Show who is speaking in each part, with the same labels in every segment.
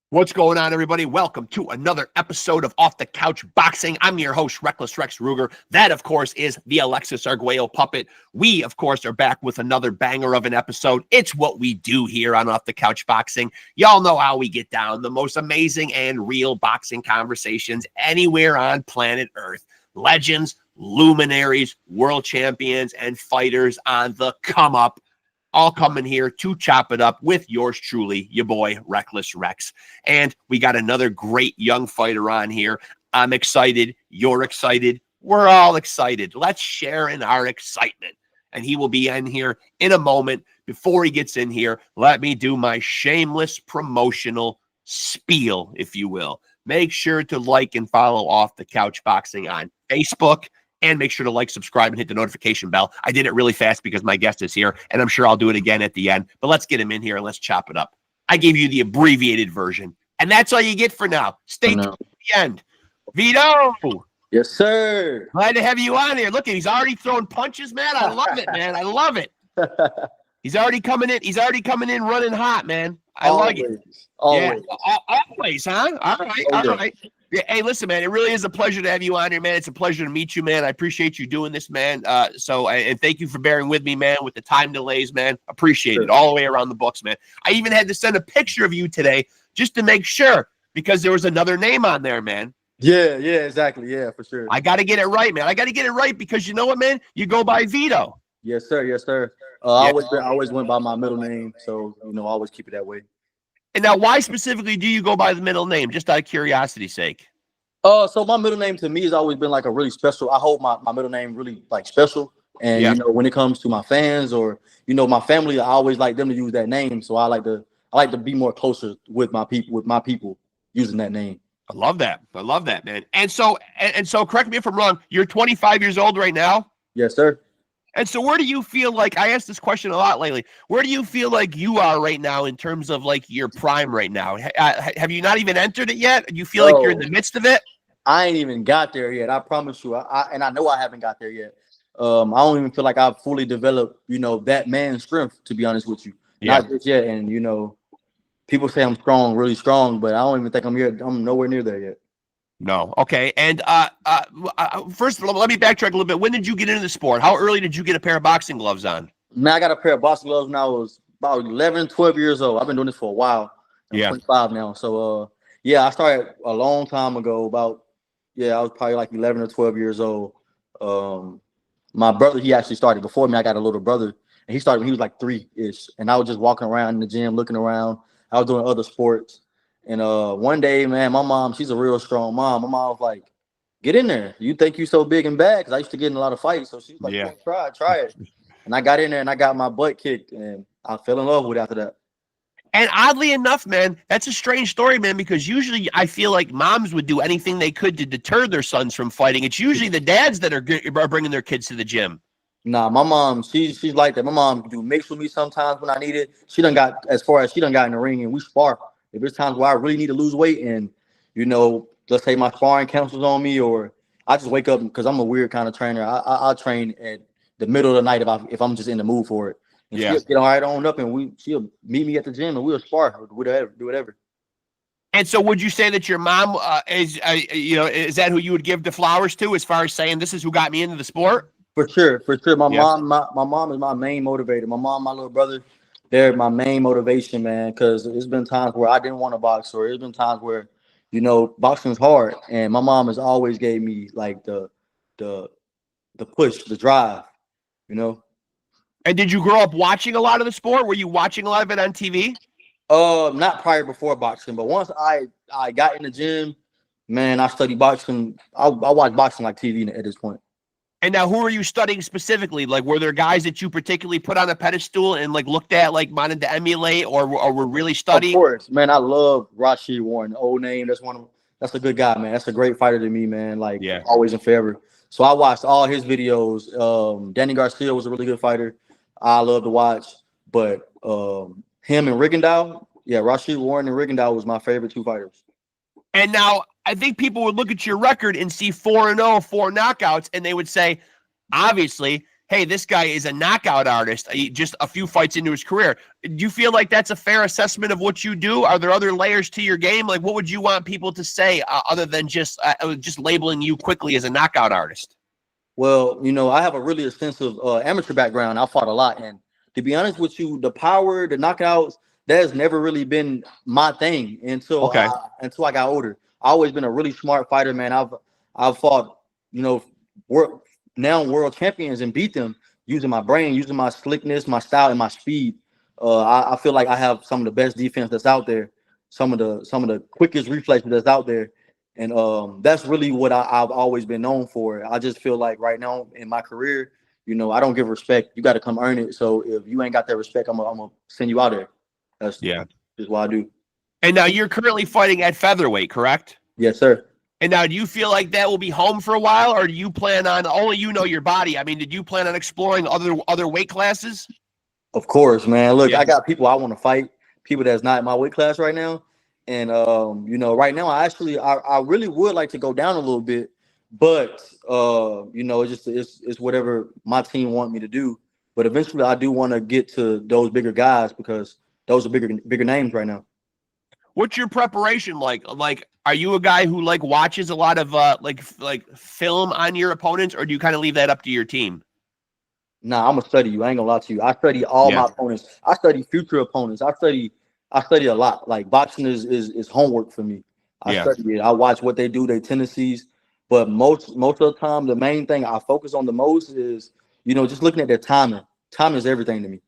Speaker 1: What's going on, everybody? Welcome to another episode of Off the Couch Boxing. I'm your host, Reckless Rex Ruger. That, of course, is the Alexis Arguello puppet. We, of course, are back with another banger of an episode. It's what we do here on Off the Couch Boxing. Y'all know how we get down. The most amazing and real boxing conversations anywhere on planet Earth. Legends, luminaries, world champions, and fighters on the come up. All coming here to chop it up with yours truly, your boy, Reckless Rex. And we got another great young fighter on here. I'm excited. You're excited. We're all excited. Let's share in our excitement. And he will be in here in a moment. Before he gets in here, let me do my shameless promotional spiel, if you will. Make sure to like and follow Off the Couch Boxing on Facebook. And make sure to like, subscribe, and hit the notification bell. I did it really fast because my guest is here, and I'm sure I'll do it again at the end. But let's get him in here and let's chop it up. I gave you the abbreviated version, and that's all you get for now. Stay tuned to the end. VITO!
Speaker 2: Yes, sir.
Speaker 1: Glad to have you on here. Look, he's already throwing punches, man. I love it, man. I love it. He's already coming in. He's already coming in running hot, man. I like it.
Speaker 2: Always.
Speaker 1: Yeah, always, huh? All right, all right. Yeah, hey, listen, man, it really is a pleasure to have you on here, man. It's a pleasure to meet you, man. I appreciate you doing this, man. And thank you for bearing with me, man, with the time delays, man. Appreciate it all the way around the books, man. I even had to send a picture of you today just to make sure because there was another name on there, man.
Speaker 2: Yeah, exactly. Yeah, for sure.
Speaker 1: I got to get it right, man. I got to get it right because you know what, man? You go by VITO.
Speaker 2: Yes, sir. Yes, sir. I always went by my middle name, so I always keep it that way.
Speaker 1: And now, why specifically do you go by the middle name? Just out of curiosity's sake.
Speaker 2: So my middle name to me has always been like a really special. I hold my middle name really like special. And when it comes to my fans or my family, I always like them to use that name. So I like to be more closer with my people using that name.
Speaker 1: I love that. I love that, man. And so correct me if I'm wrong. You're 25 years old right now.
Speaker 2: Yes, sir.
Speaker 1: And so where do you feel like, I asked this question a lot lately, where do you feel like you are right now in terms of like your prime right now? Have you not even entered it yet? Do you feel like you're in the midst of it?
Speaker 2: I ain't even got there yet. I promise you. I know I haven't got there yet. I don't even feel like I've fully developed, that man's strength, to be honest with you.
Speaker 1: Yeah.
Speaker 2: Not just yet. And, people say I'm strong, really strong, but I don't even think I'm here. I'm nowhere near there yet.
Speaker 1: No. Okay. And first, let me backtrack a little bit. When did you get into the sport? How early did you get a pair of boxing gloves on?
Speaker 2: Man, I got a pair of boxing gloves when I was about 11, 12 years old. I've been doing this for a while. I'm 25 now. So, I started a long time ago. I was probably like 11 or 12 years old. My brother, he actually started before me. I got a little brother, and he started when he was like 3-ish. And I was just walking around in the gym, looking around. I was doing other sports. And one day, man, my mom, she's a real strong mom. My mom was like, get in there. You think you so big and bad? Because I used to get in a lot of fights. So she's like, try it. And I got in there and I got my butt kicked. And I fell in love with it after that.
Speaker 1: And oddly enough, man, that's a strange story, man, because usually I feel like moms would do anything they could to deter their sons from fighting. It's usually the dads that are bringing their kids to the gym. Nah,
Speaker 2: my mom, she's like that. My mom do mix with me sometimes when I need it. She done got in the ring and we spar. If there's times where I really need to lose weight and, let's say my sparring cancels on me or I just wake up because I'm a weird kind of trainer. I'll train at the middle of the night if I'm just in the mood for it. And she'll get all right on up and she'll meet me at the gym and we'll spar or do whatever.
Speaker 1: And so would you say that your mom is that who you would give the flowers to as far as saying this is who got me into the sport?
Speaker 2: For sure. My mom is my main motivator. My mom, my little brother, they're my main motivation, man, because there's been times where I didn't want to box or there's been times where, boxing's hard. And my mom has always gave me like the push, the drive,
Speaker 1: And did you grow up watching a lot of the sport? Were you watching a lot of it on TV?
Speaker 2: Not prior before boxing, but once I got in the gym, man, I studied boxing. I watched boxing like TV at this point.
Speaker 1: And now who are you studying specifically? Like, were there guys that you particularly put on a pedestal and like looked at, like wanted to emulate or were really studying?
Speaker 2: Of course, man. I love Rashid Warren, old name. That's a good guy, man. That's a great fighter to me, man. Like always and forever. So I watched all his videos. Danny Garcia was a really good fighter. I love to watch, but him and Rigondeaux, Rashid Warren and Rigondeaux was my favorite two fighters.
Speaker 1: And now I think people would look at your record and see 4-0, 4 knockouts, and they would say, obviously, hey, this guy is a knockout artist just a few fights into his career. Do you feel like that's a fair assessment of what you do? Are there other layers to your game? Like, what would you want people to say other than just labeling you quickly as a knockout artist?
Speaker 2: Well, I have a really extensive amateur background. I fought a lot, and to be honest with you, the power, the knockouts, that has never really been my thing until I got older. I always been a really smart fighter, man. I've fought, world champions and beat them using my brain, using my slickness, my style, and my speed. I feel like I have some of the best defense that's out there, some of the quickest reflexes that's out there. And that's really what I've always been known for. I just feel like right now in my career, I don't give respect. You got to come earn it. So if you ain't got that respect, I'm gonna send you out there. That's just what I do.
Speaker 1: And now you're currently fighting at featherweight, correct?
Speaker 2: Yes, sir.
Speaker 1: And now do you feel like that will be home for a while, or do you plan on, only you know your body? I mean, did you plan on exploring other weight classes?
Speaker 2: Of course, man. Look, I got people I want to fight, people that's not in my weight class right now. And right now I really would like to go down a little bit, but it's whatever my team want me to do. But eventually I do want to get to those bigger guys because those are bigger names right now.
Speaker 1: What's your preparation like? Like, are you a guy who watches a lot of like film on your opponents, or do you kind of leave that up to your team?
Speaker 2: Nah, I'm gonna study you. I ain't gonna lie to you. I study all my opponents. I study future opponents. I study a lot. Like boxing is homework for me. I study it. I watch what they do, their tendencies. But most of the time, the main thing I focus on the most is, just looking at their timing. Timing is everything to me.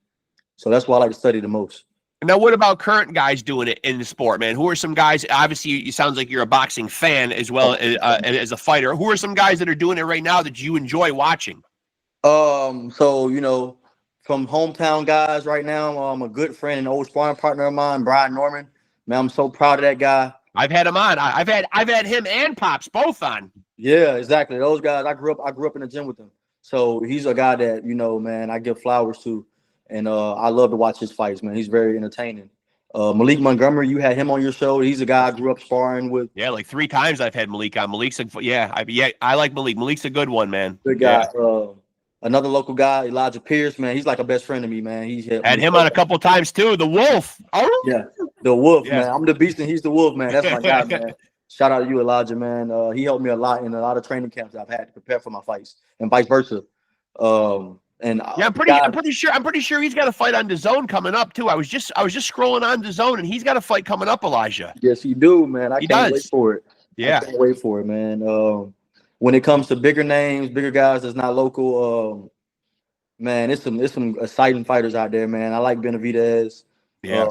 Speaker 2: So that's why I like to study the most.
Speaker 1: Now, what about current guys doing it in the sport, man? Who are some guys? Obviously, it sounds like you're a boxing fan as well as a fighter. Who are some guys that are doing it right now that you enjoy watching?
Speaker 2: So from hometown guys right now, I'm a good friend and old sparring partner of mine, Brian Norman. Man, I'm so proud of that guy.
Speaker 1: I've had him on. I've had him and Pops both on.
Speaker 2: Yeah, exactly. Those guys. I grew up in the gym with them. So he's a guy that man, I give flowers to. And I love to watch his fights, man. He's very entertaining. Malik Montgomery, you had him on your show. He's a guy I grew up sparring with.
Speaker 1: Yeah, like 3 times I've had Malik on. I like Malik. Malik's a good one, man.
Speaker 2: Good guy. Yeah. Another local guy, Elijah Pierce, man. He's like a best friend to me, man. He's
Speaker 1: had him on a couple times too. The Wolf. Oh
Speaker 2: yeah, the Wolf, man. I'm the beast and he's the Wolf, man. That's my guy, man. Shout out to you, Elijah, man. He helped me a lot in a lot of training camps I've had to prepare for my fights, and vice versa. I'm pretty sure he's got a fight on DAZN coming up too. I was just scrolling on DAZN and he's got a fight coming up, Elijah. Yes, he do, man. I can't wait for it.
Speaker 1: Yeah,
Speaker 2: I can't wait for it, man. When it comes to bigger names, bigger guys that's not local, man, it's some exciting fighters out there, man. I like Benavidez.
Speaker 1: Yeah,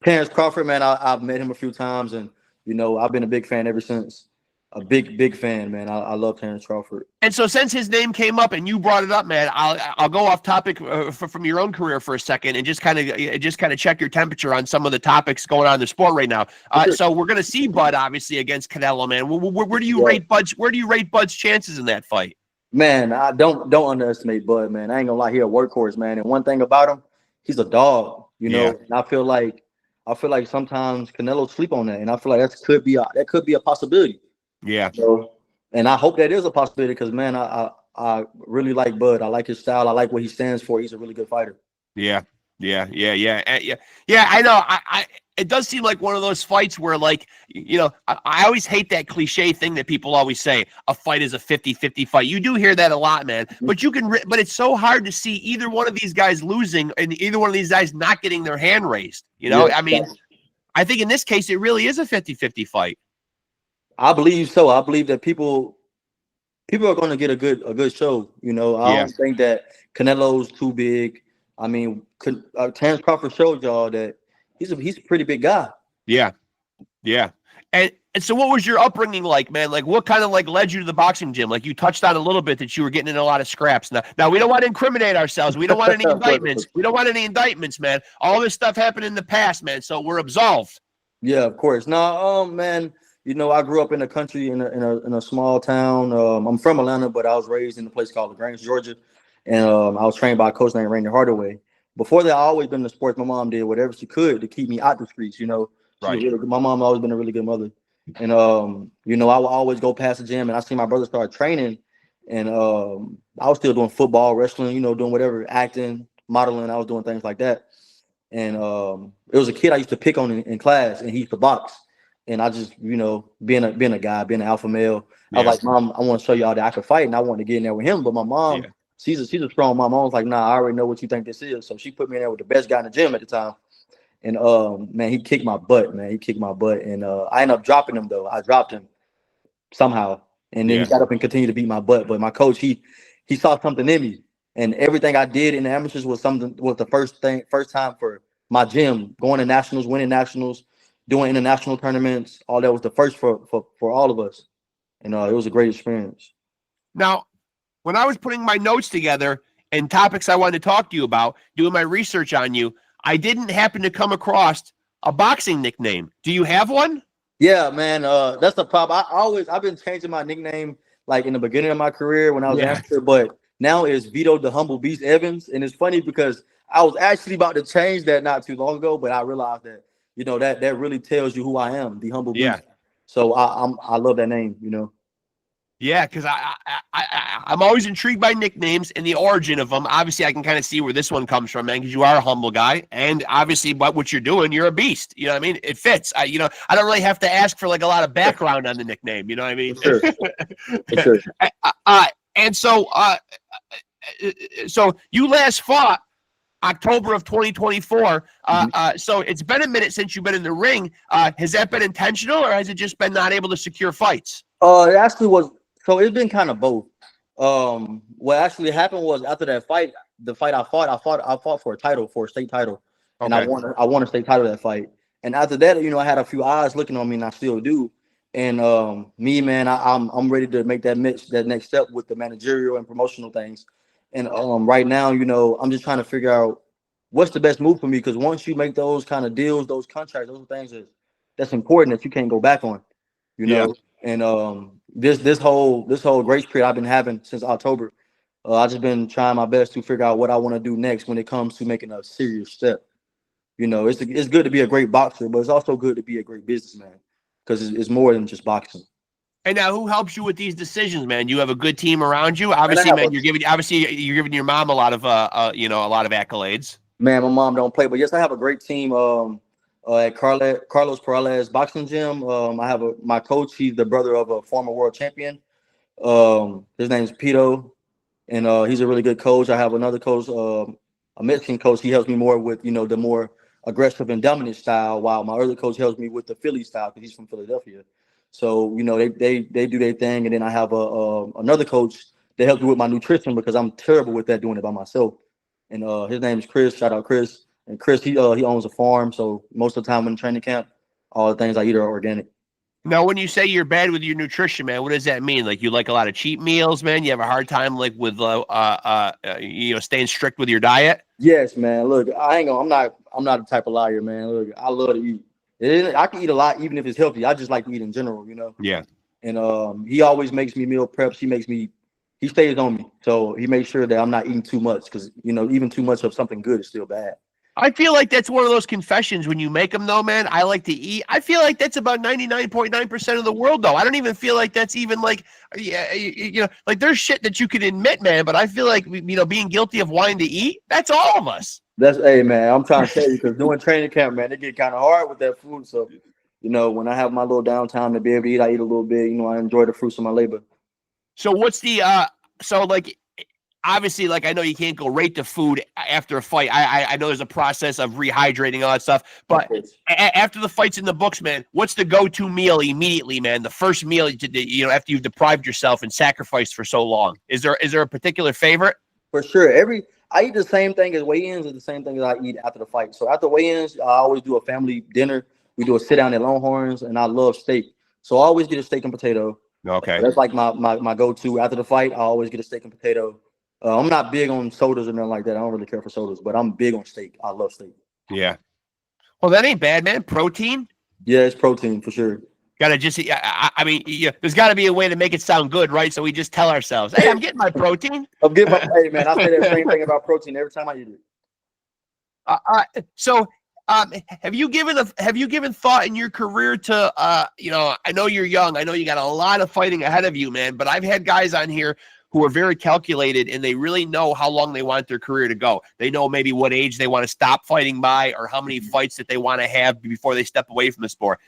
Speaker 2: Terrence Crawford, man. I've met him a few times, and I've been a big fan ever since. A big fan, man. I love Terrence Crawford.
Speaker 1: And so, since his name came up and you brought it up, man, I'll go off topic from your own career for a second and just kind of check your temperature on some of the topics going on in the sport right now. So we're gonna see Bud obviously against Canelo, man. Where do you rate Bud's? Where do you rate Bud's chances in that fight?
Speaker 2: Man, I don't underestimate Bud, man. I ain't gonna lie, he's a workhorse, man. And one thing about him, he's a dog. And I feel like sometimes Canelo sleep on that, and I feel like that could be a possibility.
Speaker 1: Yeah.
Speaker 2: And I hope that is a possibility because, man, I really like Bud. I like his style. I like what he stands for. He's a really good fighter.
Speaker 1: Yeah. I know. It does seem like one of those fights where, I always hate that cliche thing that people always say, a fight is a 50-50 fight. You do hear that a lot, man. But but it's so hard to see either one of these guys losing and either one of these guys not getting their hand raised. I think in this case, it really is a 50-50 fight.
Speaker 2: I believe so. I believe that people are going to get a good show. I don't think that Canelo's too big. I mean, Terrence Crawford showed y'all that he's a pretty big guy. Yeah. And so, what was your upbringing like, man? Like, what kind of led you to the boxing gym? Like, you touched on a little bit that you were getting in a lot of scraps. Now we don't want to incriminate ourselves. We don't want any indictments. We don't want any indictments, man. All this stuff happened in the past, man. So we're absolved. Yeah, of course. No, man. I grew up in the country in a small town. I'm from Atlanta, but I was raised in a place called LaGrange, Georgia, and I was trained by a coach named Randy Hardaway. Before that, I always been in the sports. My mom did whatever she could to keep me out the streets. Right. My mom always been a really good mother, and I would always go past the gym, and I see my brother start training, And I was still doing football, wrestling, doing whatever, acting, modeling. I was doing things like that. And it was a kid I used to pick on in class, and he used to box. And I just, being a guy, being an alpha male, I was like, Mom, I want to show y'all that I could fight, and I want to get in there with him. But my mom, she's a strong mom. I was like, nah, I already know what you think this is. So she put me in there with the best guy in the gym at the time. And man, he kicked my butt, man. He kicked my butt. And I ended up dropping him though. I dropped him somehow. And then he got up and continued to beat my butt. But my coach, he saw something in me. And everything I did in the amateurs was the first time for my gym, going to nationals, winning nationals, doing international tournaments. All that was the first for all of us. And it was a great experience.
Speaker 1: Now, when I was putting my notes together and topics I wanted to talk to you about, doing my research on you, I didn't happen to come across a boxing nickname. Do you have one?
Speaker 2: Yeah, man. That's the problem. I've been changing my nickname like in the beginning of my career when I was amateur, but now it's VITO the Humble Beast Evans. And it's funny because I was actually about to change that not too long ago, but I realized that, that really tells you who I am, the Humble Beast. So I love that name,
Speaker 1: Yeah, because I'm always intrigued by nicknames and the origin of them. Obviously, I can kind of see where this one comes from, man, because you are a humble guy. And obviously, what you're doing, you're a beast. You know what I mean? It fits. I don't really have to ask for like a lot of background on the nickname. You know what I mean?
Speaker 2: For sure. For sure.
Speaker 1: And so you last fought October of 2024. So it's been a minute since you've been in the ring. Has that been intentional, or has it just been not able to secure fights?
Speaker 2: It actually was. So it's been kind of both. What actually happened was after that fight, the fight I fought for a state title, and I won a state title that fight. And after that, I had a few eyes looking on me, and I still do. And me, man, I'm ready to make that next step with the managerial and promotional things. And right now, I'm just trying to figure out what's the best move for me, because once you make those kind of deals, those contracts, those are things that's important that you can't go back on. And this whole grace period I've been having since October, I've just been trying my best to figure out what I want to do next when it comes to making a serious step. It's good to be a great boxer, but it's also good to be a great businessman, because it's more than just boxing.
Speaker 1: And now, who helps you with these decisions, man? You have a good team around you. Obviously, man, you're giving your mom a lot of accolades.
Speaker 2: Man, my mom don't play, but yes, I have a great team. At Carlos Peralez Boxing Gym. I have my coach. He's the brother of a former world champion. His name's Pito, and he's a really good coach. I have another coach, a Mexican coach. He helps me more with the more aggressive and dominant style, while my other coach helps me with the Philly style because he's from Philadelphia. So they do their thing, and then I have another coach that helps me with my nutrition because I'm terrible with that, doing it by myself. And his name is Chris. Shout out Chris. And Chris, he owns a farm, so most of the time in training camp, all the things I eat are organic.
Speaker 1: Now, when you say you're bad with your nutrition, man, what does that mean? Like, you like a lot of cheat meals, man? You have a hard time like with staying strict with your diet?
Speaker 2: Yes, man. Look, I'm not the type of liar, man. Look, I love to eat. I can eat a lot even if it's healthy. I just like to eat in general,
Speaker 1: Yeah.
Speaker 2: And he always makes me meal preps. He stays on me, so he makes sure that I'm not eating too much, because even too much of something good is still bad.
Speaker 1: I feel like that's one of those confessions when you make them, though, man. I like to eat. I feel like that's about 99.9% of the world, though. I don't even feel like that's even like, like there's shit that you can admit, man. But I feel like, being guilty of wanting to eat, that's all of us.
Speaker 2: Hey, man, I'm trying to tell you, because doing training camp, man, it get kind of hard with that food. So, when I have my little downtime to be able to eat, I eat a little bit. I enjoy the fruits of my labor.
Speaker 1: So what's the obviously, like, I know you can't go right to food after a fight. I know there's a process of rehydrating, all that stuff. But after the fight's in the books, man, what's the go-to meal immediately, man? The first meal, after you've deprived yourself and sacrificed for so long. Is there a particular favorite?
Speaker 2: For sure. I eat the same thing as weigh-ins, is the same thing as I eat after the fight. So after weigh-ins, I always do a family dinner. We do a sit-down at Longhorns, and I love steak. So I always get a steak and potato.
Speaker 1: Okay.
Speaker 2: That's like my go-to. After the fight, I always get a steak and potato. I'm not big on sodas or nothing like that. I don't really care for sodas, but I'm big on steak. I love steak.
Speaker 1: Yeah. Well, that ain't bad, man. Protein?
Speaker 2: Yeah, it's protein for sure.
Speaker 1: Gotta just, there's got to be a way to make it sound good, right? So we just tell ourselves, hey, I'm getting my protein.
Speaker 2: Hey, man, I say that same thing about protein every time I eat it.
Speaker 1: So have you given thought in your career to, I know you're young. I know you got a lot of fighting ahead of you, man, but I've had guys on here who are very calculated and they really know how long they want their career to go. They know maybe what age they want to stop fighting by or how many fights that they want to have before they step away from the sport.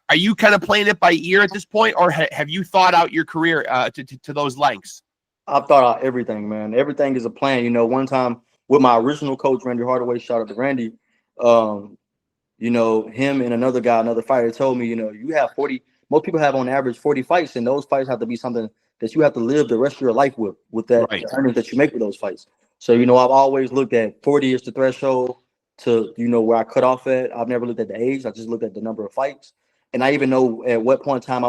Speaker 1: Are you kind of playing it by ear at this point, or have you thought out your career to those lengths?
Speaker 2: I've thought out everything, man. Everything is a plan. You know, one time with my original coach, Randy Hardaway, shout out to Randy, you know, him and another guy, another fighter told me, you know, you have 40, most people have on average 40 fights, and those fights have to be something that you have to live the rest of your life with that
Speaker 1: Right.
Speaker 2: earnings that you make with those fights. So, you know, I've always looked at 40 as the threshold to, you know, where I cut off at. I've never looked at the age. I just looked at the number of fights. And I even know at what point in time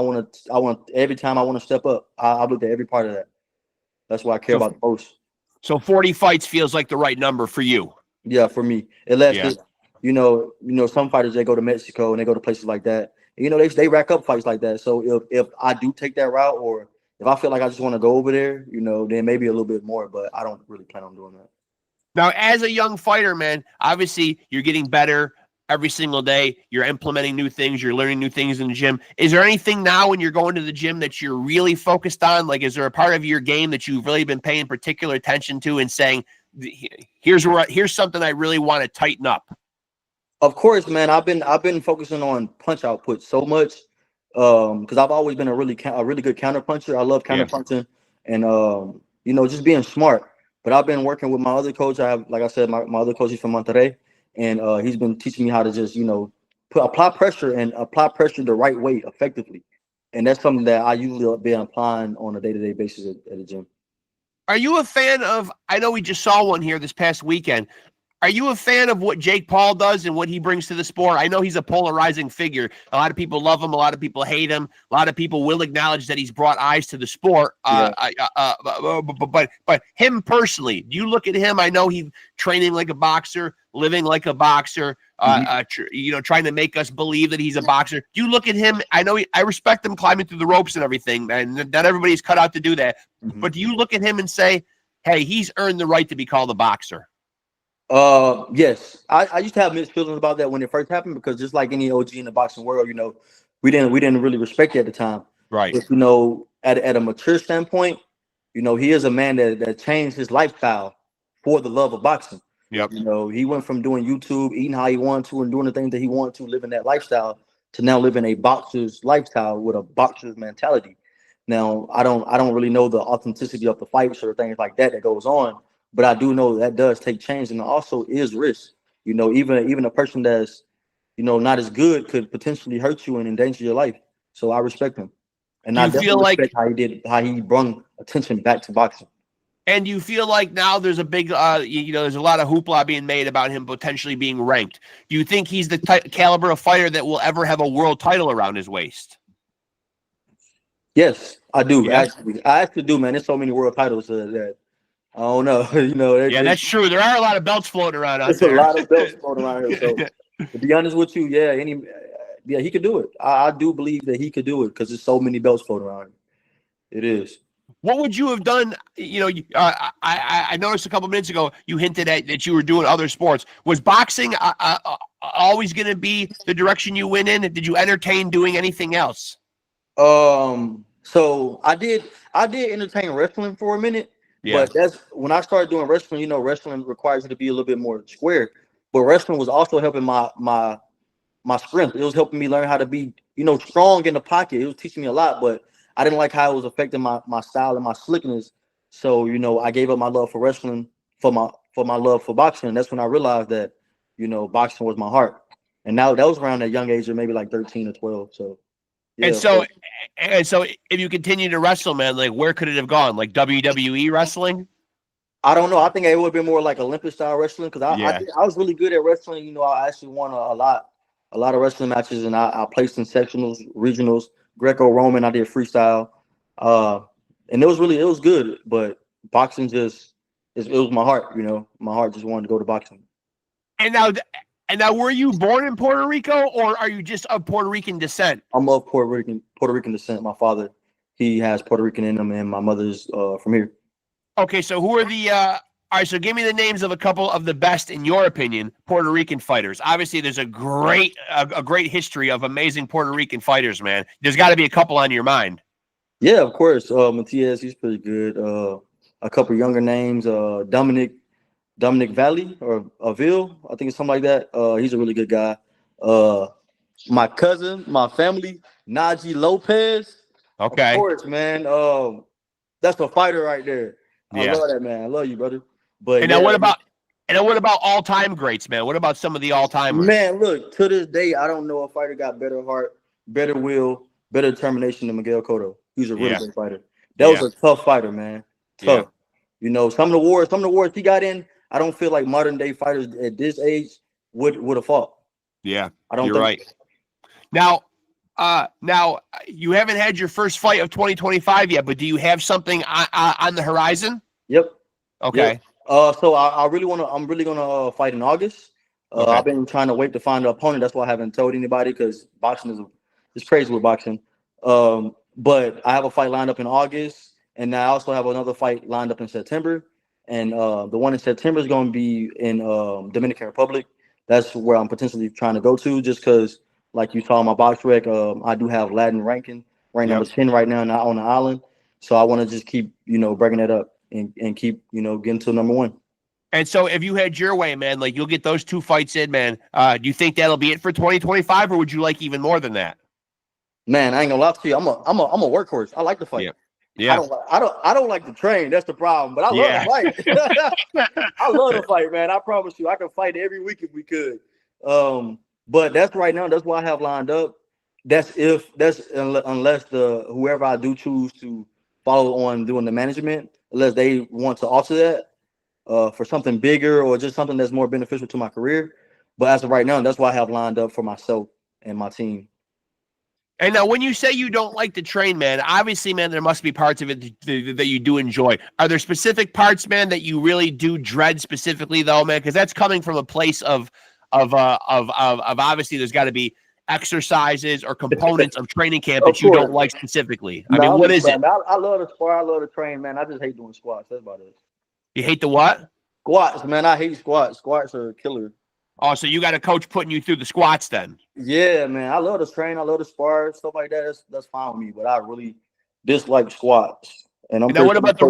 Speaker 2: every time I want to step up, I look at every part of that. That's what I care about the most.
Speaker 1: So 40 fights feels like the right number for you.
Speaker 2: Yeah, for me. Unless you know, some fighters, they go to Mexico and they go to places like that. You know, they rack up fights like that. So if I do take that route, or if I feel like I just want to go over there, you know, then maybe a little bit more, but I don't really plan on doing that.
Speaker 1: Now, as a young fighter, man, obviously you're getting better every single day. You're implementing new things. You're learning new things in the gym. Is there anything now when you're going to the gym that you're really focused on? Like, is there a part of your game that you've really been paying particular attention to and saying, here's something I really want to tighten up?
Speaker 2: Of course, man. I've been focusing on punch output so much because I've always been a really good counter puncher. I love counter punching and you know, just being smart. But I've been working with my other coach. Like I said, my other coach is from Monterrey. And he's been teaching me how to just, you know, apply pressure the right way effectively. And that's something that I usually be applying on a day-to-day basis at the gym.
Speaker 1: Are you a fan of, I know we just saw one here this past weekend. Are you a fan of what Jake Paul does and what he brings to the sport? I know he's a polarizing figure. A lot of people love him. A lot of people hate him. A lot of people will acknowledge that he's brought eyes to the sport. But him personally, do you look at him? I know he's training like a boxer, living like a boxer, you know, trying to make us believe that he's a boxer. Do you look at him? I know I respect him climbing through the ropes and everything, and not everybody's cut out to do that. But do you look at him and say, hey, he's earned the right to be called a boxer?
Speaker 2: Yes. I used to have mixed feelings about that when it first happened, because just like any OG in the boxing world, you know, we didn't really respect it at the time.
Speaker 1: Right.
Speaker 2: But, you know, at a mature standpoint, you know, he is a man that changed his lifestyle for the love of boxing.
Speaker 1: Yep.
Speaker 2: You know, he went from doing YouTube, eating how he wanted to, and doing the things that he wanted to, living that lifestyle, to now living a boxer's lifestyle with a boxer's mentality. Now, I don't really know the authenticity of the fights or things like that goes on, but I do know that does take change, and also is risk. You know, even a person that's, you know, not as good could potentially hurt you and endanger your life. So I respect him, and I definitely respect how he brought attention back to boxing.
Speaker 1: And you feel like now there's a big, you know, there's a lot of hoopla being made about him potentially being ranked. Do you think he's the caliber of fighter that will ever have a world title around his waist?
Speaker 2: Yes, I do.
Speaker 1: Yeah.
Speaker 2: Actually, I actually do, man. There's so many world titles that I don't know. You know,
Speaker 1: that's true. There are a lot of belts floating around out
Speaker 2: there.
Speaker 1: there.
Speaker 2: A lot of belts floating around here. So to be honest with you, he could do it. I do believe that he could do it because there's so many belts floating around here. It is.
Speaker 1: What would you have done? You know, I noticed a couple minutes ago you hinted at that you were doing other sports. Was boxing always going to be the direction you went in? Did you entertain doing anything else?
Speaker 2: So I did entertain wrestling for a minute. Yeah. But that's when I started doing wrestling. You know, wrestling requires you to be a little bit more square. But wrestling was also helping my strength. It was helping me learn how to be, you know, strong in the pocket. It was teaching me a lot, but I didn't like how it was affecting my style and my slickness. So, you know, I gave up my love for wrestling for my love for boxing. And that's when I realized that, you know, boxing was my heart. And now that was around that young age of maybe like 13 or 12. So, yeah.
Speaker 1: And so if you continue to wrestle, man, like where could it have gone? Like WWE wrestling?
Speaker 2: I don't know. I think it would have been more like Olympic style wrestling, because I was really good at wrestling. You know, I actually won a lot of wrestling matches, and I placed in sectionals, regionals, Greco-Roman. I did freestyle, and it was good. But boxing it was my heart. You know, my heart just wanted to go to boxing.
Speaker 1: And now, were you born in Puerto Rico, or are you just of Puerto Rican descent?
Speaker 2: I'm of Puerto Rican descent. My father, he has Puerto Rican in him, and my mother's from here.
Speaker 1: Okay, so who are the all right, so give me the names of a couple of the best, in your opinion, Puerto Rican fighters. Obviously, there's a great history of amazing Puerto Rican fighters, man. There's got to be a couple on your mind.
Speaker 2: Yeah, of course. Matias, he's pretty good. A couple younger names, Dominic Valley or Avil, I think it's something like that. He's a really good guy. Uh, my cousin, my family, Najee Lopez. Of
Speaker 1: Okay.
Speaker 2: course, man. That's a fighter right there. I
Speaker 1: Yeah.
Speaker 2: love that, man. I love you, brother. But
Speaker 1: And
Speaker 2: yeah,
Speaker 1: now what about all-time greats, man? What about some of the all-timers?
Speaker 2: man, look, to this day, I don't know a fighter got better heart, better will, better determination than Miguel Cotto. He's a really
Speaker 1: Yeah.
Speaker 2: great fighter. That was
Speaker 1: Yeah.
Speaker 2: a tough fighter, man.
Speaker 1: Yeah.
Speaker 2: Tough. You know, some of the wars he got in, I don't feel like modern day fighters at this age would have fought.
Speaker 1: Yeah.
Speaker 2: I don't
Speaker 1: You're
Speaker 2: think.
Speaker 1: right. Now you haven't had your first fight of 2025 yet, but do you have something on the horizon?
Speaker 2: Yep.
Speaker 1: Okay.
Speaker 2: Yep. So I'm really gonna fight in August.
Speaker 1: Okay.
Speaker 2: I've been trying to wait to find an opponent. That's why I haven't told anybody because boxing is crazy with boxing. But I have a fight lined up in August, and I also have another fight lined up in September. And the one in September is going to be in Dominican Republic. That's where I'm potentially trying to go to, just because, like you saw in my box rec, I do have Latin ranking, ranked number 10 right now on the island. So I want to just keep, breaking that up and keep, getting to number one.
Speaker 1: And so if you had your way, man, like you'll get those 2 fights in, man. Do you think that'll be it for 2025, or would you like even more than that?
Speaker 2: Man, I ain't gonna lie to you. I'm a workhorse. I like to fight.
Speaker 1: Yeah. Yeah.
Speaker 2: I don't like to train. That's the problem. But I love to fight. I love to fight, man. I promise you, I can fight every week if we could. But that's right now. That's what I have lined up. Unless whoever I do choose to follow on doing the management, unless they want to alter that for something bigger or just something that's more beneficial to my career. But as of right now, that's what I have lined up for myself and my team.
Speaker 1: And now, when you say you don't like to train, man, obviously, man, there must be parts of it that you do enjoy. Are there specific parts, man, that you really do dread specifically, though, man? Because that's coming from a place of obviously, there's got to be exercises or components of training camp that you don't like specifically. I mean, what is it?
Speaker 2: I love to spar. I love to train, man. I just hate doing squats. That's about it.
Speaker 1: You hate the what?
Speaker 2: Squats, man. I hate squats. Squats are a killer.
Speaker 1: Oh, so you got a coach putting you through the squats then?
Speaker 2: Yeah, man. I love to train. I love to spar, stuff like that. That's fine with me. But I really dislike squats. And
Speaker 1: what about the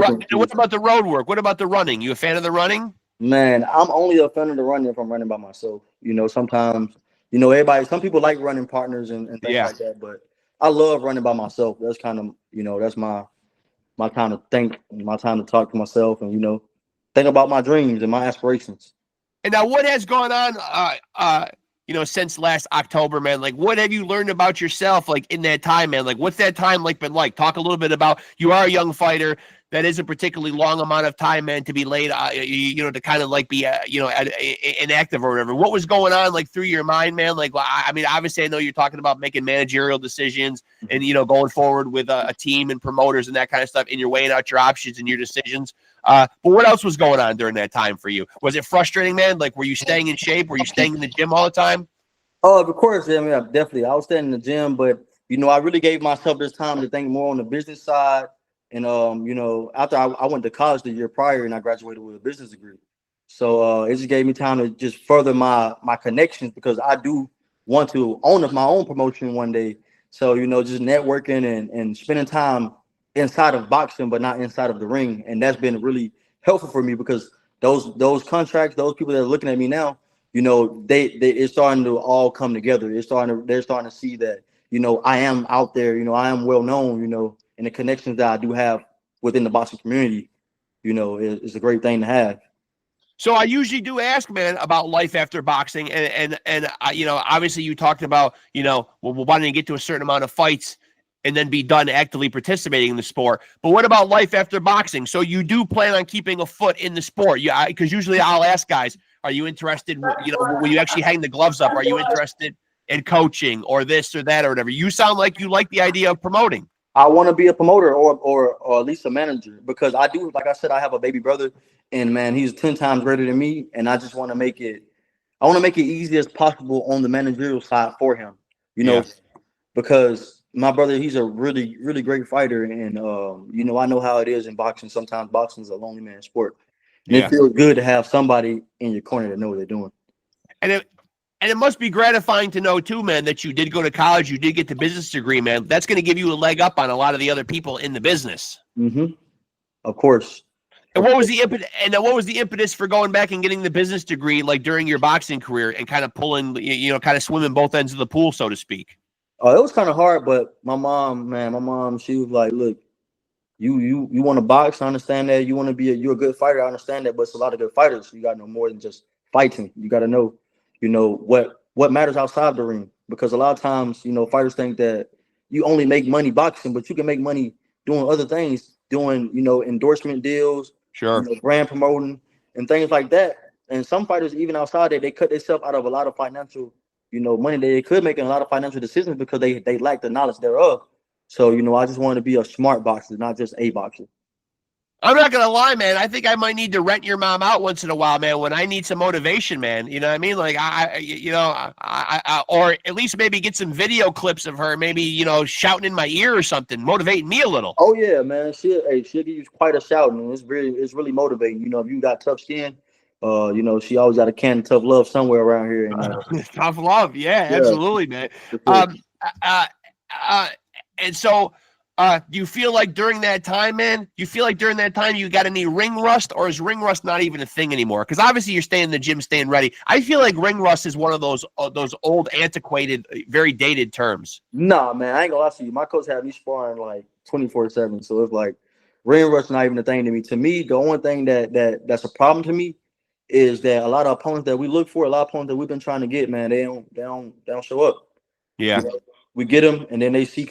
Speaker 1: road work? What about the running? You a fan of the running?
Speaker 2: Man, I'm only a fan of the running if I'm running by myself. Sometimes, some people like running partners and things like that. But I love running by myself. That's kind of, that's my time to think, my time to talk to myself and, think about my dreams and my aspirations.
Speaker 1: And now, what has gone on, since last October, man? Like, what have you learned about yourself, like, in that time, man? Like, what's that time like been like? Talk a little bit about. You are a young fighter. That is a particularly long amount of time, man, to be laid, to kind of like be, inactive or whatever. What was going on, like, through your mind, man? Like, I mean, obviously, I know you're talking about making managerial decisions and, going forward with a team and promoters and that kind of stuff, and you're weighing out your options and your decisions. But what else was going on during that time for you? Was it frustrating, man? Like, were you staying in shape? Were you staying in the gym all the time?
Speaker 2: Oh, of course. I mean, definitely. I was staying in the gym, but, I really gave myself this time to think more on the business side. And, after I went to college the year prior and I graduated with a business degree. So it just gave me time to just further my connections because I do want to own my own promotion one day. So, just networking and spending time inside of boxing, but not inside of the ring. And that's been really helpful for me because those contracts, those people that are looking at me now, it's starting to all come together. They're starting to see that, I am out there, I am well known, and the connections that I do have within the boxing community, is a great thing to have.
Speaker 1: So I usually do ask, man, about life after boxing, and obviously you talked about, wanting to get to a certain amount of fights and then be done actively participating in the sport. But what about life after boxing? So you do plan on keeping a foot in the sport? Yeah, because usually I'll ask guys, are you interested? Will you actually hang the gloves up? Are you interested in coaching or this or that or whatever? You sound like you like the idea of promoting.
Speaker 2: I want to be a promoter or at least a manager because I do, like I said, I have a baby brother and man, he's 10 times greater than me. And I just want to make it easy as possible on the managerial side for him, because my brother, he's a really, really great fighter. And, I know how it is in boxing. Sometimes boxing is a lonely man's sport. And it feels good to have somebody in your corner that know what they're doing.
Speaker 1: And And it must be gratifying to know too, man, that you did go to college, you did get the business degree, man. That's going to give you a leg up on a lot of the other people in the business.
Speaker 2: Of course.
Speaker 1: And what was the impetus? And what was the impetus for going back and getting the business degree, like during your boxing career, and kind of pulling, kind of swimming both ends of the pool, so to speak?
Speaker 2: Oh, it was kind of hard, but my mom, she was like, "Look, you want to box? I understand that. You want to you're a good fighter. I understand that. But it's a lot of good fighters. You got to know more than just fighting. You got to know, what matters outside the ring. Because a lot of times, fighters think that you only make money boxing, but you can make money doing other things, doing endorsement deals."
Speaker 1: Sure.
Speaker 2: Brand promoting and things like that. And some fighters, even outside that, they cut themselves out of a lot of financial, money that they could make in a lot of financial decisions because they lack the knowledge thereof. So, I just want to be a smart boxer, not just a boxer.
Speaker 1: I'm not gonna lie, man. I think I might need to rent your mom out once in a while, man. When I need some motivation, man. You know what I mean? Like I or at least maybe get some video clips of her, maybe shouting in my ear or something, motivating me a little.
Speaker 2: Oh yeah, man. She'll give you quite a shout, and it's really motivating. If you got tough skin, she always got a can of tough love somewhere around here. And,
Speaker 1: tough love, yeah, absolutely, man. And so. Do you feel like during that time, man, you got any ring rust, or is ring rust not even a thing anymore? Because obviously you're staying in the gym, staying ready. I feel like ring rust is one of those old, antiquated, very dated terms.
Speaker 2: Nah, man, I ain't gonna lie to you. My coach had me sparring like 24/7, so it's like ring rust not even a thing to me. To me, the only thing that's a problem to me is that a lot of opponents that we look for, a lot of opponents that we've been trying to get, man, they don't show up.
Speaker 1: Yeah,
Speaker 2: we get them, and then they see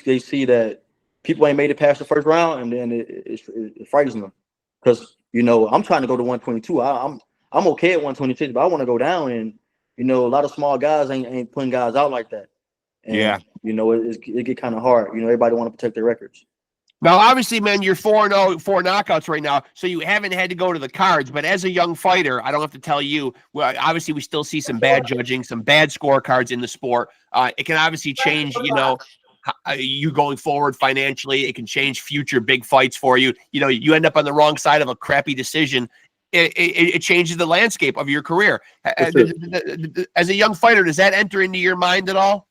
Speaker 2: that people ain't made it past the first round, and then it frightens them. Because I'm trying to go to 122. I'm okay at 126, but I want to go down. And a lot of small guys ain't putting guys out like that. And,
Speaker 1: yeah.
Speaker 2: It get kind of hard. Everybody want to protect their records.
Speaker 1: Now, obviously, man, you're 4-0, 4 knockouts right now, so you haven't had to go to the cards. But as a young fighter, I don't have to tell you. Well, obviously, we still see some bad judging, some bad scorecards in the sport. It can obviously change, you going forward financially. It can change future big fights for you. You end up on the wrong side of a crappy decision. It changes the landscape of your career. As a young fighter, does that enter into your mind at all?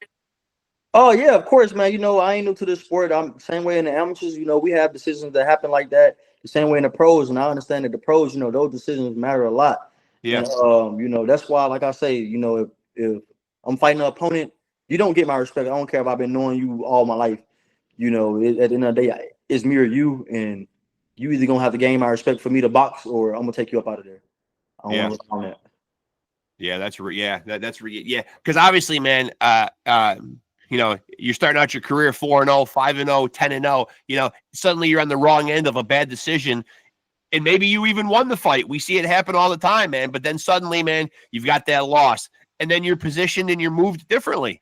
Speaker 2: Oh yeah, of course, man. I ain't new to this sport. I'm same way in the amateurs. We have decisions that happen like that. The same way in the pros, and I understand that the pros, those decisions matter a lot.
Speaker 1: Yeah.
Speaker 2: And, that's why, like I say, if I'm fighting an opponent, you don't get my respect. I don't care if I've been knowing you all my life. At the end of the day, it's me or you, and you either gonna have to gain my respect for me to box, or I'm gonna take you up out of there. I don't want to on that.
Speaker 1: Yeah, that's because obviously, man, you're starting out your career 4-0, 5-0, 10-0. Suddenly you're on the wrong end of a bad decision, and maybe you even won the fight. We see it happen all the time, man. But then suddenly, man, you've got that loss, and then you're positioned and you're moved differently.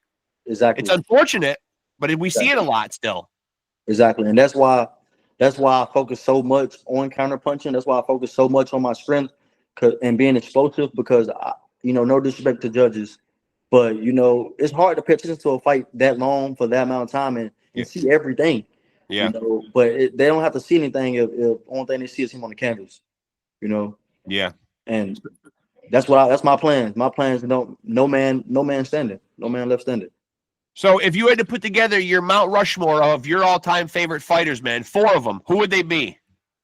Speaker 2: Exactly.
Speaker 1: It's unfortunate, but we see it a lot still.
Speaker 2: Exactly, and that's why I focus so much on counterpunching. That's why I focus so much on my strength and being explosive. Because no disrespect to judges, but it's hard to pay attention to a fight that long for that amount of time and see everything.
Speaker 1: Yeah.
Speaker 2: But they don't have to see anything if only thing they see is him on the canvas.
Speaker 1: Yeah.
Speaker 2: And that's my plan. My plan is no man standing, no man left standing.
Speaker 1: So if you had to put together your Mount Rushmore of your all-time favorite fighters, man, 4 of them, who would they be?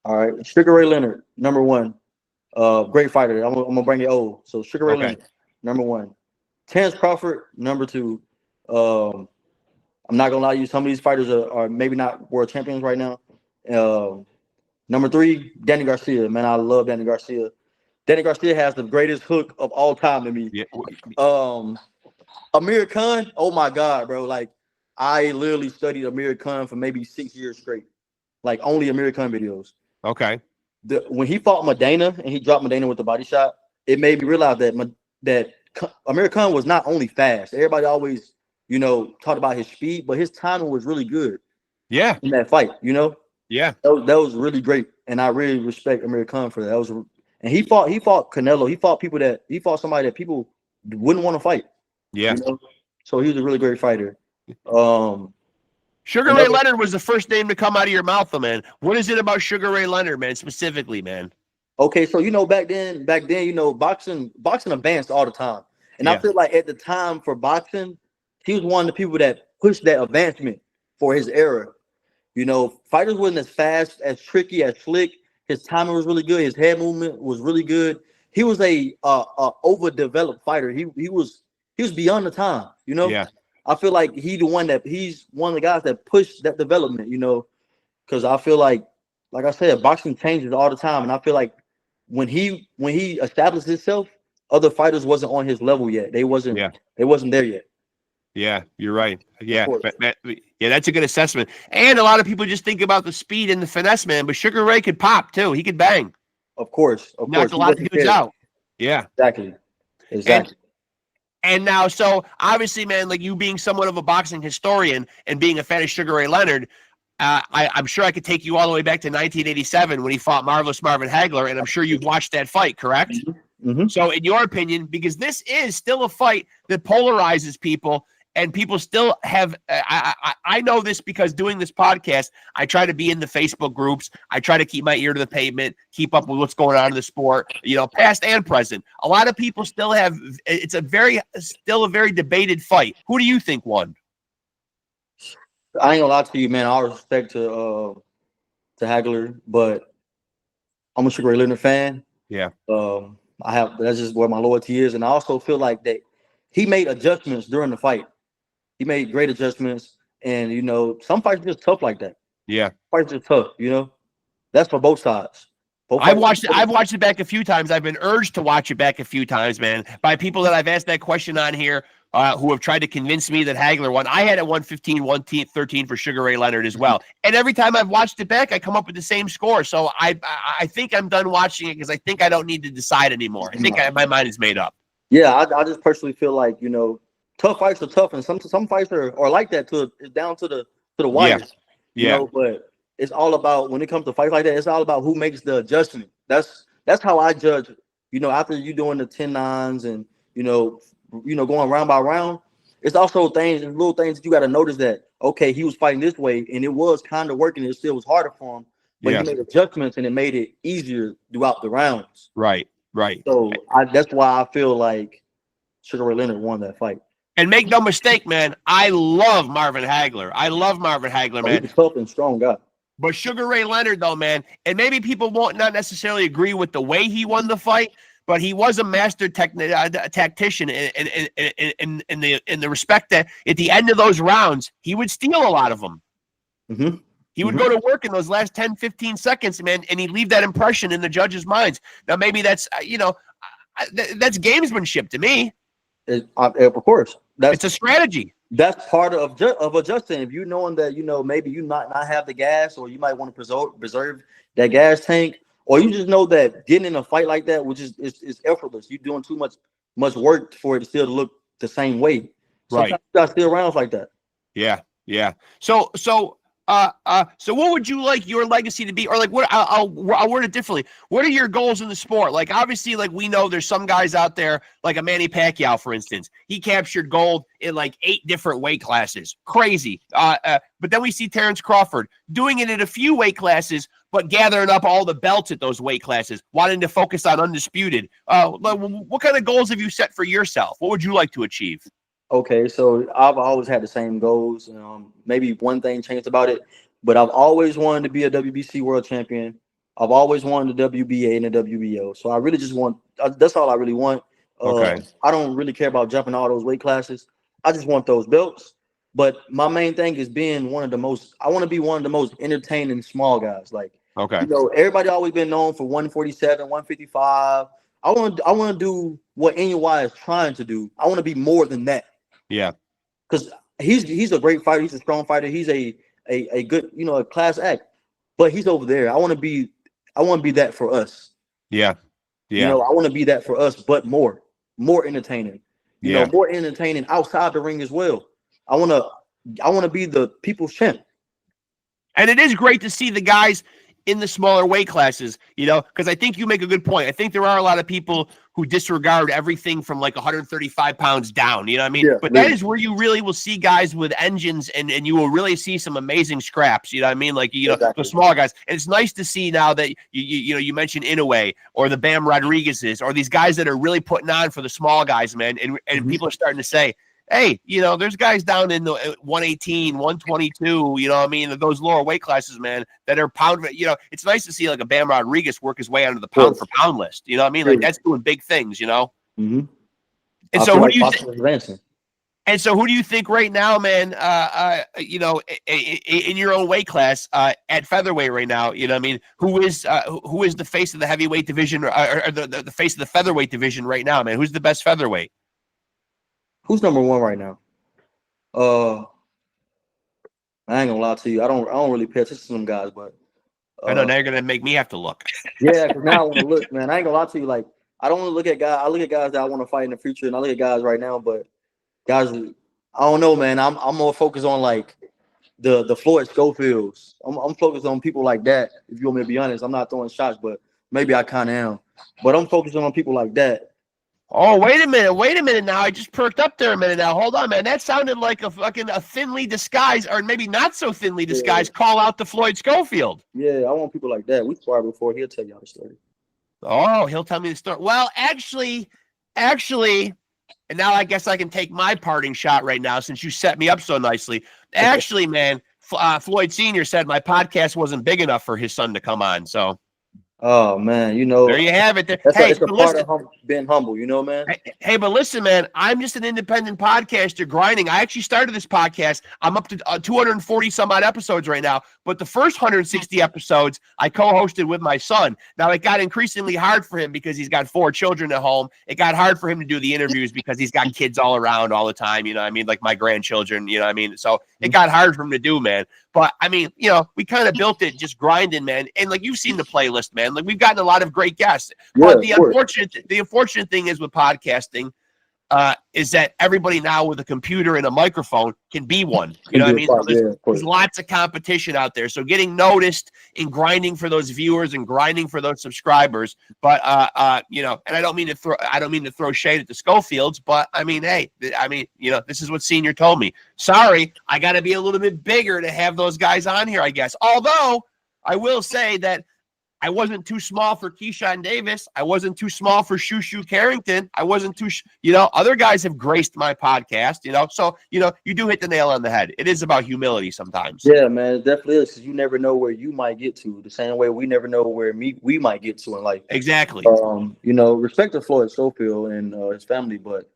Speaker 2: All right, Sugar Ray Leonard, number 1. Great fighter. I'm gonna bring it old. So Sugar Ray Leonard, number 1. Terrence Crawford, number 2. I'm not gonna lie to you. Some of these fighters are maybe not world champions right now. Number 3, Danny Garcia. Man, I love Danny Garcia. Danny Garcia has the greatest hook of all time to me.
Speaker 1: Yeah.
Speaker 2: Amir Khan, oh my God, bro. Like, I literally studied Amir Khan for maybe 6 years straight. Like, only Amir Khan videos.
Speaker 1: Okay.
Speaker 2: When he fought Medina and he dropped Medina with the body shot, it made me realize that Amir Khan was not only fast. Everybody always, talked about his speed, but his timing was really good.
Speaker 1: Yeah.
Speaker 2: In that fight,
Speaker 1: Yeah.
Speaker 2: That was really great. And I really respect Amir Khan for that. And he fought Canelo. He fought somebody that people wouldn't want to fight.
Speaker 1: Yeah.
Speaker 2: So he was a really great fighter.
Speaker 1: Sugar Ray Leonard was the first name to come out of your mouth, though, man. What is it about Sugar Ray Leonard, man, specifically, man?
Speaker 2: Okay, so back then, boxing advanced all the time. And I feel like at the time for boxing, he was one of the people that pushed that advancement for his era. You know, fighters wasn't as fast, as tricky, as slick. His timing was really good. His head movement was really good. He was a overdeveloped fighter. He was beyond the time. You know, I feel like he's one of the guys that pushed that development. You know, because I feel like I said, boxing changes all the time, and I feel like when he established himself, other fighters wasn't on his level yet. They wasn't there yet.
Speaker 1: Yeah, you're right. Yeah, that's a good assessment. And a lot of people just think about the speed and the finesse, man. But Sugar Ray could pop too. He could bang.
Speaker 2: Of course.
Speaker 1: Knocked a lot of dudes out. Yeah,
Speaker 2: exactly.
Speaker 1: And now, so obviously, man, like you being somewhat of a boxing historian and being a fan of Sugar Ray Leonard, I'm sure I could take you all the way back to 1987 when he fought Marvelous Marvin Hagler, and I'm sure you've watched that fight, correct?
Speaker 2: Mm-hmm.
Speaker 1: So, in your opinion, because this is still a fight that polarizes people. And people still have, I know this because doing this podcast, I try to be in the Facebook groups. I try to keep my ear to the pavement, keep up with what's going on in the sport, past and present. A lot of people still have, it's still a very debated fight. Who do you think won?
Speaker 2: I ain't gonna lie to you, man. All respect to Hagler, but I'm a Sugar Ray Leonard fan.
Speaker 1: Yeah.
Speaker 2: That's just where my loyalty is. And I also feel like that he made adjustments during the fight. He made great adjustments, and some fights are just tough like that.
Speaker 1: Yeah,
Speaker 2: fights are tough. That's for both sides.
Speaker 1: I've watched it back a few times. I've been urged to watch it back a few times, man, by people that I've asked that question on here, who have tried to convince me that Hagler won. I had it 115, 113 for Sugar Ray Leonard as well. And every time I've watched it back, I come up with the same score. So I think I'm done watching it because I think I don't need to decide anymore. I think my mind is made up.
Speaker 2: Yeah, I just personally feel like tough fights are tough, and some fights are like that. It's down to the wire.
Speaker 1: Yeah.
Speaker 2: But it's all about, when it comes to fights like that, it's all about who makes the adjustment. That's how I judge. After you doing the 10-9s and going round by round, it's also little things that you got to notice that, okay, he was fighting this way and it was kind of working. It still was harder for him, but he made adjustments and it made it easier throughout the rounds.
Speaker 1: Right.
Speaker 2: So that's why I feel like Sugar Ray Leonard won that fight.
Speaker 1: And make no mistake, man, I love Marvin Hagler. Man.
Speaker 2: He's a tough and strong guy.
Speaker 1: But Sugar Ray Leonard, though, man, and maybe people won't not necessarily agree with the way he won the fight, but he was a master tactician in the respect that at the end of those rounds, he would steal a lot of them.
Speaker 2: Mm-hmm.
Speaker 1: He would go to work in those last 10, 15 seconds, man, and he'd leave that impression in the judges' minds. Now, maybe that's, that's gamesmanship to me.
Speaker 2: Of course.
Speaker 1: It's a strategy.
Speaker 2: That's part of adjusting. If you knowing that maybe you not have the gas, or you might want to preserve that gas tank, or you just know that getting in a fight like that, which is effortless. You're doing too much work for it to still look the same way. Sometimes you got steal rounds like that.
Speaker 1: Yeah. So what would you like your legacy to be? Or like, what I'll word it differently. What are your goals in the sport? Like, obviously, like we know there's some guys out there, like a Manny Pacquiao, for instance. He captured gold in like 8 different weight classes. Crazy. But then we see Terrence Crawford doing it in a few weight classes, but gathering up all the belts at those weight classes, wanting to focus on undisputed. What kind of goals have you set for yourself? What would you like to achieve?
Speaker 2: Okay, so I've always had the same goals. Maybe one thing changed about it, but I've always wanted to be a WBC world champion. I've always wanted the WBA and the WBO. So I really just want, that's all I really want.
Speaker 1: Okay.
Speaker 2: I don't really care about jumping all those weight classes. I just want those belts. But my main thing is being I want to be one of the most entertaining small guys. Like,
Speaker 1: okay,
Speaker 2: everybody always been known for 147, 155. I want to do what NY is trying to do. I want to be more than that.
Speaker 1: Yeah,
Speaker 2: because he's a great fighter. He's a strong fighter. He's a good, a class act. But he's over there. I want to be that for us.
Speaker 1: Yeah.
Speaker 2: I want to be that for us, but more entertaining. More entertaining outside the ring as well. I want to be the people's champ.
Speaker 1: And it is great to see the guys in the smaller weight classes, because I think you make a good point. I think there are a lot of people who disregard everything from like 135 pounds down, you know what I mean?
Speaker 2: Yeah,
Speaker 1: But
Speaker 2: really.
Speaker 1: that is where you really will see guys with engines, and you will really see some amazing scraps, you know what I mean? Like,
Speaker 2: Exactly.
Speaker 1: the smaller guys. And it's nice to see now that you mentioned Inoue or the Bam Rodriguez's or these guys that are really putting on for the small guys, man. And people are starting to say, hey, there's guys down in the 118, 122, you know what I mean? Those lower weight classes, man, that are pound, it's nice to see like a Bam Rodriguez work his way onto the pound for pound list. You know what I mean? Like that's doing big things,
Speaker 2: Mm-hmm.
Speaker 1: And so who do you think? And so who do you think right now, man, in your own weight class at featherweight right now, you know what I mean? Who is the face of the heavyweight division or the face of the featherweight division right now, man? Who's the best featherweight?
Speaker 2: Who's number one right now? I ain't gonna lie to you. I don't really pay attention to some guys, but
Speaker 1: I know now you're gonna make me have to look.
Speaker 2: Yeah, because now I want to look, man. I ain't gonna lie to you. Like, I don't want to look at guys. I look at guys that I want to fight in the future, and I look at guys right now. But guys, I don't know, man. I'm more focused on like the Floyd Schofields. I'm focused on people like that. If you want me to be honest, I'm not throwing shots, but maybe I kind of am. But I'm focusing on people like that.
Speaker 1: Oh, wait a minute now. I just perked up there a minute now. Hold on, man. That sounded like a thinly disguised, or maybe not so thinly disguised, call out to Floyd Schofield.
Speaker 2: Yeah, I want people like that. We sparred before. He'll tell y'all the story.
Speaker 1: Oh, he'll tell me the story. Well, actually, and now I guess I can take my parting shot right now since you set me up so nicely. Actually, man, Floyd Sr. said my podcast wasn't big enough for his son to come on, so.
Speaker 2: Oh man,
Speaker 1: there you have it.
Speaker 2: It's a part of being humble, man.
Speaker 1: Hey, but listen, man, I'm just an independent podcaster grinding. I actually started this podcast. I'm up to 240 some odd episodes right now. But the first 160 episodes I co-hosted with my son. Now it got increasingly hard for him because he's got 4 children at home. It got hard for him to do the interviews because he's got kids all around all the time. You know what I mean? Like my grandchildren, you know what I mean? So it got hard for him to do, man. But I mean, we kind of built it just grinding, man. And like you've seen the playlist, man. Like we've gotten a lot of great guests. But the unfortunate thing is with podcasting is that everybody now with a computer and a microphone can be one. You know what I mean? So there's lots of competition out there. So getting noticed and grinding for those viewers and grinding for those subscribers. But and I don't mean to throw shade at the Schofields, but I mean, hey, this is what Senior told me. Sorry, I got to be a little bit bigger to have those guys on here, I guess. Although I will say that I wasn't too small for Keyshawn Davis. I wasn't too small for Shushu Carrington. I wasn't too, other guys have graced my podcast, So, you do hit the nail on the head. It is about humility sometimes.
Speaker 2: Yeah, man, it definitely is. Because you never know where you might get to. The same way we never know where we might get to in life.
Speaker 1: Exactly.
Speaker 2: Respect to Floyd Schofield and his family, but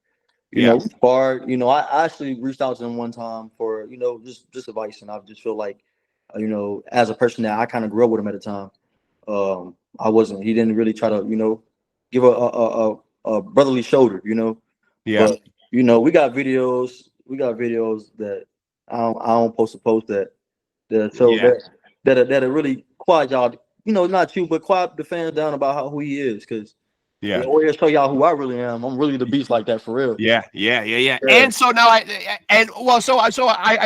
Speaker 2: we sparred. I actually reached out to him one time for just advice, and I just feel like as a person that I kind of grew up with him at the time. He didn't really try to, give a brotherly shoulder,
Speaker 1: Yeah.
Speaker 2: But, we got videos that I don't post that that really quiet y'all, not you, but quiet the fans down about who he is. Cause I always show y'all who I really am. I'm really the beast like that for real.
Speaker 1: Yeah. And so now I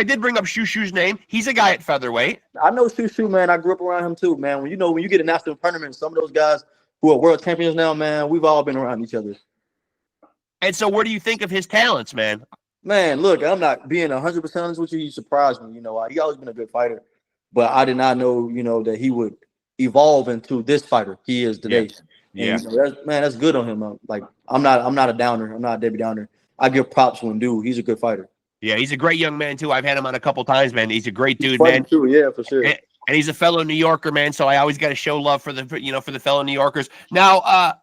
Speaker 1: did bring up Shushu's name. He's a guy at featherweight.
Speaker 2: I know Shushu, man. I grew up around him too, man. When you get a national tournament, some of those guys who are world champions now, man, we've all been around each other.
Speaker 1: And so what do you think of his talents, man?
Speaker 2: Man, look, I'm not being 100% honest with you. He surprised me. He always been a good fighter, but I did not know, that he would evolve into this fighter he is today.
Speaker 1: Yeah.
Speaker 2: And, that's good on him. Like I'm not a downer. I'm not a Debbie Downer. I give props when he's a good fighter. Yeah,
Speaker 1: he's a great young man too. I've had him on a couple times, man. He's a great dude, man.
Speaker 2: Too, yeah, for sure.
Speaker 1: And he's a fellow New Yorker, man. So I always got to show love for the fellow New Yorkers. Now,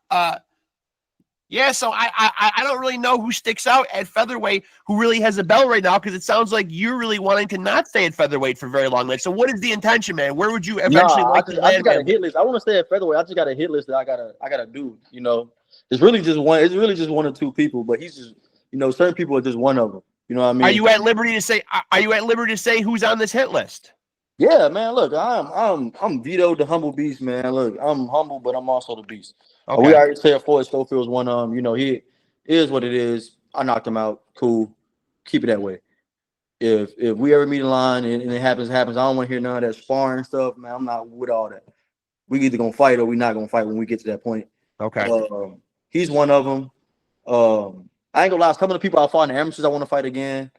Speaker 1: so I don't really know who sticks out at featherweight, who really has a belt right now, because it sounds like you're really wanting to not stay at featherweight for very long. So what is the intention, man? Where would you eventually like to land?
Speaker 2: I just got a hit list. I want to stay at featherweight. I just got a hit list that I gotta do. It's really just one. It's really just one or two people, but he's just certain people are just one of them. You know what I mean?
Speaker 1: Are you at liberty to say who's on this hit list?
Speaker 2: Yeah, man. Look, I'm VITO the humble beast, man. Look, I'm humble, but I'm also the beast. Okay. We already said Floyd Schofield's one. He is what it is. I knocked him out. Cool. Keep it that way. If we ever meet in line and it happens, I don't want to hear none of that sparring stuff, man. I'm not with all that. we either gonna fight or we not gonna fight when we get to that point.
Speaker 1: Okay.
Speaker 2: He's one of them. I ain't gonna lie, some of the people I fought in the amateurs I want to fight again.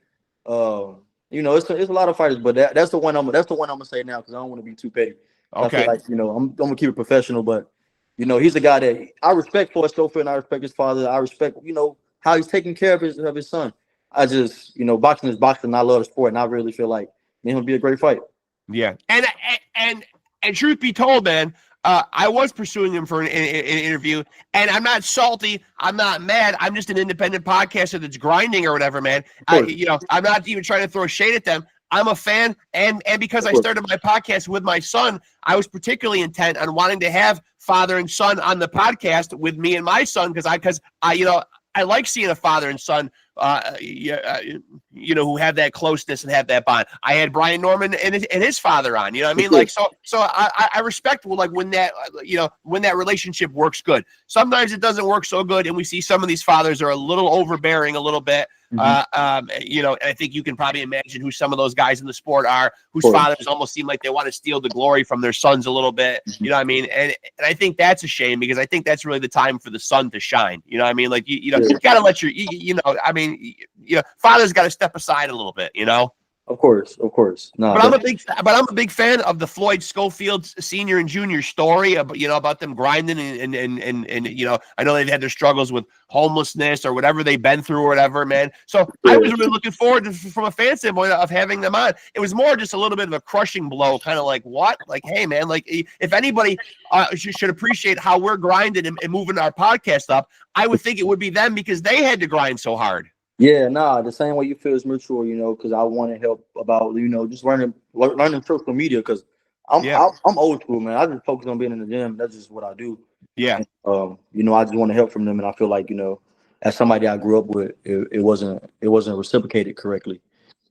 Speaker 2: You know, it's a lot of fighters, but that's the one I'm gonna say now because I don't want to be too petty.
Speaker 1: Okay.
Speaker 2: I feel like, you know, I'm gonna keep it professional, but you know, he's a guy that I respect for his sofa and I respect his father. I respect, you know, how he's taking care of his son. I just, you know, boxing is boxing. I love the sport, and I really feel like it would be a great fight.
Speaker 1: Yeah, and truth be told, man, I was pursuing him for an interview, and I'm not salty. I'm not mad. I'm just an independent podcaster that's grinding or whatever, man. You know, I'm not even trying to throw shade at them. I'm a fan, and because I started my podcast with my son, I was particularly intent on wanting to have father and son on the podcast with me and my son because I you know, I like seeing a father and son, you know, who have that closeness and have that bond. I had Brian Norman and his father on, you know what I mean? Like, so I respect, like, when that, you know, when that relationship works good. Sometimes it doesn't work so good, and we see some of these fathers are a little overbearing a little bit. You know, and I think you can probably imagine who some of those guys in the sport are, whose fathers almost seem like they want to steal the glory from their sons a little bit. You know what I mean? And I think that's a shame because I think that's really the time for the son to shine. You know what I mean? Like, you know, you got to let you know, I mean, you know, father's got to step aside a little bit, you know?
Speaker 2: Of course. No,
Speaker 1: but I'm a big fan of the Floyd Schofield senior and junior story about, you know, about them grinding and you know, I know they've had their struggles with homelessness or whatever they've been through or whatever, man. So I was really looking forward to, from a fan standpoint, of having them on. It was more just a little bit of a crushing blow, kind of like, what? Like, hey, man, like, if anybody should appreciate how we're grinding and moving our podcast up, I would think it would be them because they had to grind so hard.
Speaker 2: Yeah, nah, the same way you feel is mutual, you know, because I want to help about, you know, just learning social media because I'm old school, man. I just focus on being in the gym. That's just what I do.
Speaker 1: Yeah.
Speaker 2: And, you know, I just want to help from them, and I feel like, you know, as somebody I grew up with, it wasn't reciprocated correctly,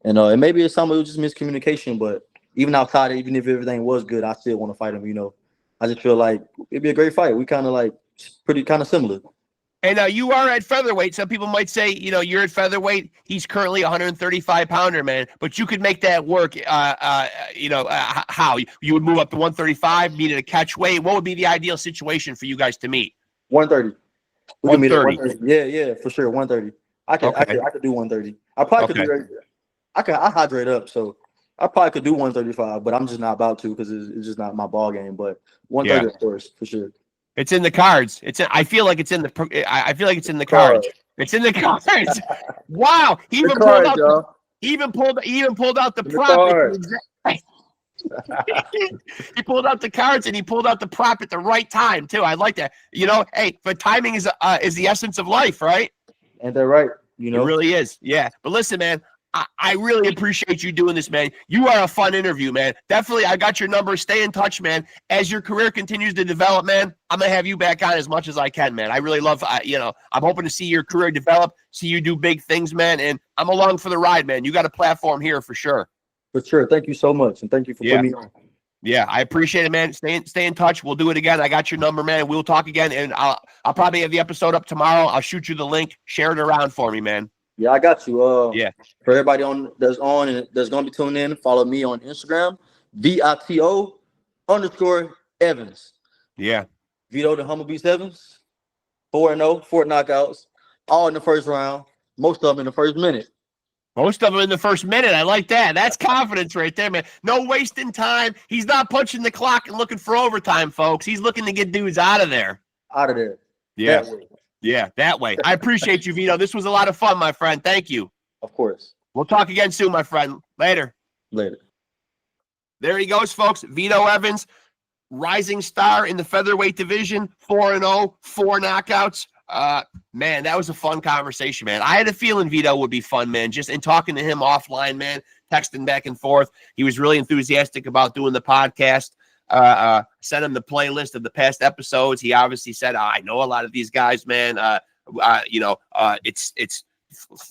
Speaker 2: and maybe it's some of it was just miscommunication. But even outside, even if everything was good, I still want to fight him. You know, I just feel like it'd be a great fight. We kind of like pretty similar.
Speaker 1: And you are at featherweight. Some people might say, you know, you're at featherweight. He's currently 135 pounder, man. But you could make that work. You know, how you would move up to 135, meet at a catch weight. What would be the ideal situation for you guys to meet?
Speaker 2: 130.
Speaker 1: 130.
Speaker 2: Yeah, for sure. 130. I could do 130. I probably could do. I hydrate up, so I probably could do 135, but I'm just not about to because it's just not my ball game. But 130, of course, for sure.
Speaker 1: It's in the cards. I feel like it's in the cards. It's in the cards. Wow. He even pulled out the prop. He pulled out the cards and he pulled out the prop at the right time too. I like that. You know, hey, but timing is the essence of life, right?
Speaker 2: Ain't that right? You know,
Speaker 1: it really is. Yeah. But listen, man, I really appreciate you doing this, man. You are a fun interview, man. Definitely, I got your number. Stay in touch, man. As your career continues to develop, man, I'm going to have you back on as much as I can, man. I really love, you know, I'm hoping to see your career develop, see you do big things, man. And I'm along for the ride, man. You got a platform here for sure.
Speaker 2: For sure. Thank you so much. And thank you for putting me on.
Speaker 1: Yeah, I appreciate it, man. Stay in touch. We'll do it again. I got your number, man. We'll talk again. And I'll probably have the episode up tomorrow. I'll shoot you the link. Share it around for me, man.
Speaker 2: Yeah, I got you.
Speaker 1: For
Speaker 2: everybody that's on and that's gonna be tuning in, follow me on Instagram, VITO_Evans.
Speaker 1: Yeah.
Speaker 2: Vito the Humble Beast Evans, 4-0, 4 knockouts, all in the first round, most of them in the first minute.
Speaker 1: Most of them in the first minute. I like that. That's confidence right there, man. No wasting time. He's not punching the clock and looking for overtime, folks. He's looking to get dudes out of there.
Speaker 2: Yeah.
Speaker 1: Yeah, that way. I appreciate you, Vito. This was a lot of fun, my friend. Thank you.
Speaker 2: Of course.
Speaker 1: We'll talk again soon, my friend. Later. There he goes, folks. Vito Evans, rising star in the featherweight division, 4-0, 4 knockouts. Man, that was a fun conversation, man. I had a feeling Vito would be fun, man. Just in talking to him offline, man, texting back and forth. He was really enthusiastic about doing the podcast. Sent him the playlist of the past episodes. He obviously said, I know a lot of these guys, man. You know, it's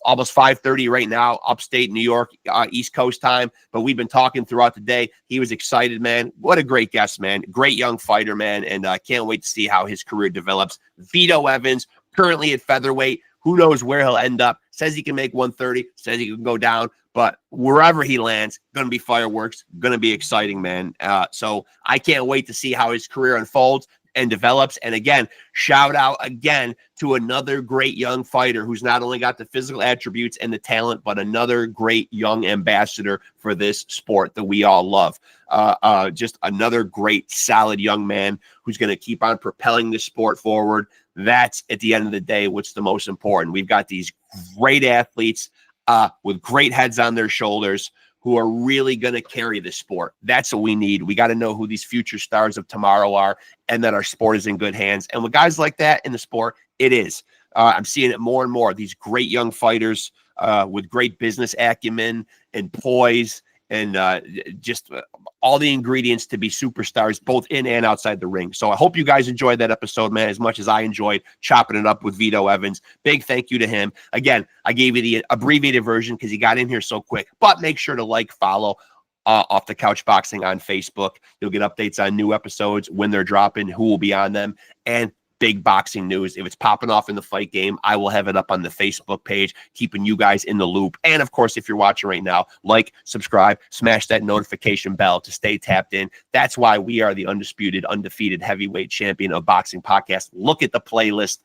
Speaker 1: almost 5:30 right now, upstate New York, East Coast time. But we've been talking throughout the day. He was excited, man. What a great guest, man. Great young fighter, man. And I can't wait to see how his career develops. Vito Evans, currently at featherweight. Who knows where he'll end up? Says he can make 130. Says he can go down. But wherever he lands, going to be fireworks, going to be exciting, man. So I can't wait to see how his career unfolds and develops. And again, shout out again to another great young fighter who's not only got the physical attributes and the talent, but another great young ambassador for this sport that we all love. Just another great, solid young man who's going to keep on propelling this sport forward. That's, at the end of the day, what's the most important. We've got these great athletes with great heads on their shoulders who are really going to carry the sport. That's what we need. We got to know who these future stars of tomorrow are, and that our sport is in good hands. And with guys like that in the sport, it is. I'm seeing it more and more. These great young fighters with great business acumen and poise and just all the ingredients to be superstars, both in and outside the ring. So I hope you guys enjoyed that episode, man, as much as I enjoyed chopping it up with VITO Evans. Big thank you to him. Again, I gave you the abbreviated version because he got in here so quick, but make sure to like, follow Off the Couch Boxing on Facebook. You'll get updates on new episodes, when they're dropping, who will be on them, and big boxing news. If it's popping off in the fight game, I will have it up on the Facebook page, keeping you guys in the loop. And of course, if you're watching right now, like, subscribe, smash that notification bell to stay tapped in. That's why we are the undefeated heavyweight champion of boxing podcast. Look at the playlist.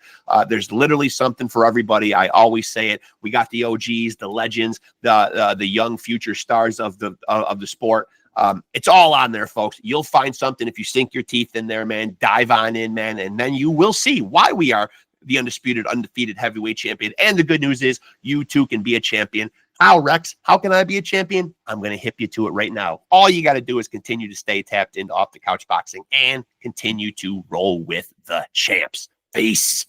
Speaker 1: There's literally something for everybody. I always say it. We got the OGs, the legends, the young future stars of the sport. It's all on there, folks. You'll find something if you sink your teeth in there, man. Dive on in, man, and then you will see why we are the undefeated heavyweight champion. And the good news is you too can be a champion. How, Rexx? How can I be a champion? I'm going to hip you to it right now. All you got to do is continue to stay tapped into Off the Couch Boxing and continue to roll with the champs. Peace.